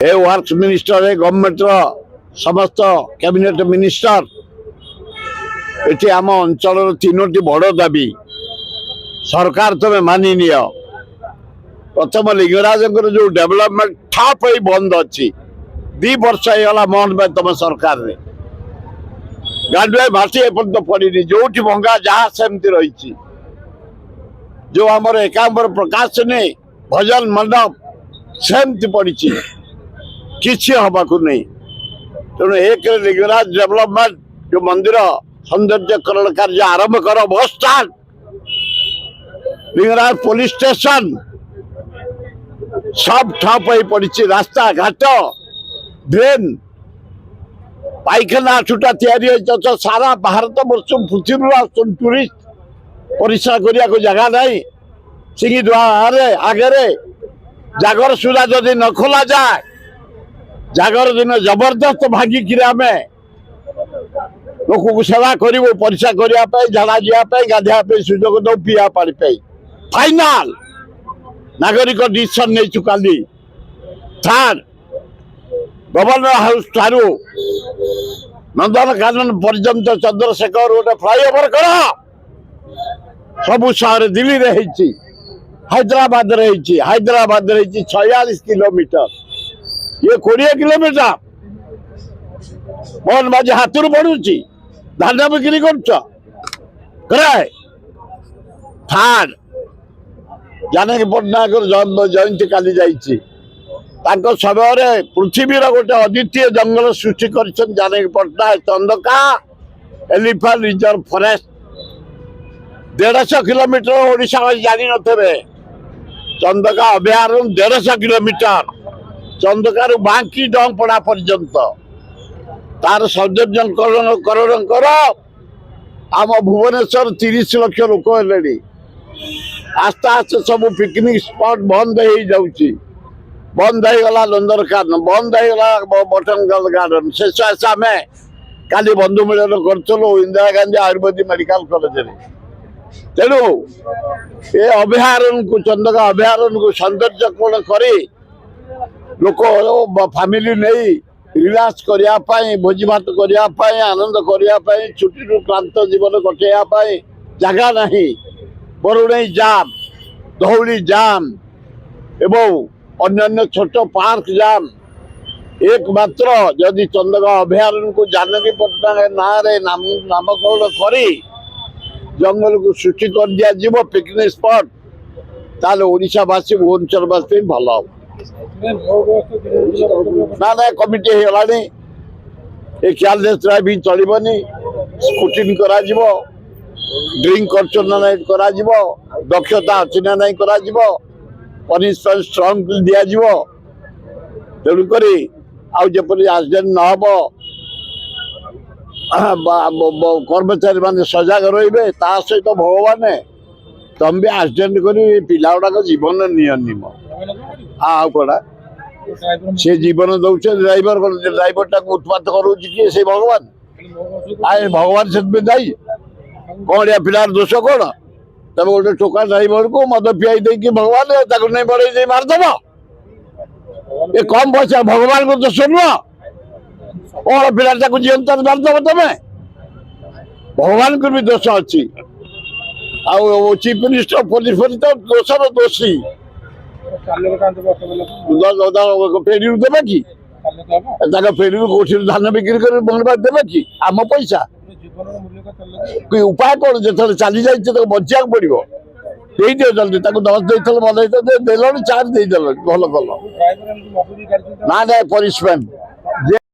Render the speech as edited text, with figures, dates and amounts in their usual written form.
ए works minister ए government समस्त cabinet minister ये आम अंचल तीनोटी बड़ दाबी सरकार तुम्हें मानि नि प्रथम लिंगराज जो डेवलपमेंट ठप बंद अच्छी 2 वर्ष होगा मोहन भाई तुम सरकार रे गांडुआ भाटी एपर्त पड़ी जो भंगा जहाँ सेमती रही जो आमर एकांबर प्रकाश ने भजन मंडप सेमती पड़ी किसी हवा को नहीं तेणु एक लिंगराज डेवलपमेंट जो मंदिर सौंदर्यकरण कार्य आरंभ कर bus stand Lingaraj police station सब ठप पड़ी रास्ता घाट ड्रेन पाइखाना छुटा या सारा भारत वर्ष पृथ्वी टूरिस्ट परिश्रा करने को जगह नहीं सिंगीद्वार आगे जागर सुधा जदि न खोला जाए जागर दिन जबरदस्त भागिक आम लोक को सेवा करूँ परिश्रा करने झाड़ा जावाई गाधे सुजोग दौ पीवा पानी फाइनाल नागरिक डिसीजन नहीं काली थर्ड गवर्नर हाउस ठारू नंदनकानन पर्यंत चंद्रशेखर गोटे फ्लाईओवर कर सबु शहर दिल्ली रे हैदराबाद रे 46 किलोमीटर ये 20 किलोमीटर मोहन बाजी हाथ बढ़ुची धान बिक्री कर थर्ड जानकी पट्टनायक जयंती काली जाइए समय पृथ्वीर गोटे अद्वितीय जंगल सृष्टि कर Janaki Pattnaik Chandaka elephant reserve forest 150 kilometre Odisha जानी थे चंदका अभयारण्य 150 किलोमीटर चंदकार बांकी डंपड़ा पर्यंत तार सौंदर्यकरण कर आम भुवनेश्वर 30 लाख लोक हेले आस्ते आस्ते सब पिकनिक स्पॉट बंद हो जाऊँगी बंद होगा नंदनकानन बंद होगा बोटानिकल गार्डन शेष आस आम काली बंधु मिलन करूँ इंदिरा गांधी आयुर्वेदिक मेडिकल कॉलेज तेणु ये अभयारण्य को चंदका अभयारण्य को सौंदर्यकरण कर लोक फैमिली नहीं रिलैक्स करने भोजी भात करने आनंद करने छुट्टी क्लांत जीवन कटेवाई जगह नहीं बरुणई जाम धौली जाम एवं अन्य छोट पार्क जाम एकमात्र जदि चंदका अभयारण्य को जानकी पट्टनायक ना नामकरण कर जंगल को सृष्टि कर दिया पिकनिक स्पॉट ताले ओडिशावासी भुवनेश्वरवासी भल ना कमिटी होगा केयरलेस ड्राइविंग चलनी स्क्रूटिनी करा ड्रिंक कर दक्षता अच्छी ना नहीं कर पनिशमेंट स्ट्रंग दिज्व तेणुक आजपरी एक्सीडेंट न कर्मचारी मान सजग रे ता सहित भगवान तुम भी एक्सीडेंट कर पिला गुड़ाक जीवन नियम कड़ा से जीवन दौर ड्राइवर टाक उत्पात कर भगवान आए भगवान से दायी कौन या पिलार दोष कौन तब गोटे टोका ड्राइवर को मद पियाई देकी भगवान नहीं बढ़े मारदेव ये कम पैसा भगवान को दोष नुह कौन पिला जीवंत मारदेव तुम भगवान को भी दोष अच्छी चीफ मिनिस्टर पुलिस तो दोषर दोषी फेरी देवे कि फेरी कौटी धान बिक्री कर देवे कि आम पैसा उपाय कौन जो चली जाए बचा पड़ो दे दियो जल्दी दस दे भल देल 4 दे भल कल ना पनिशमेंट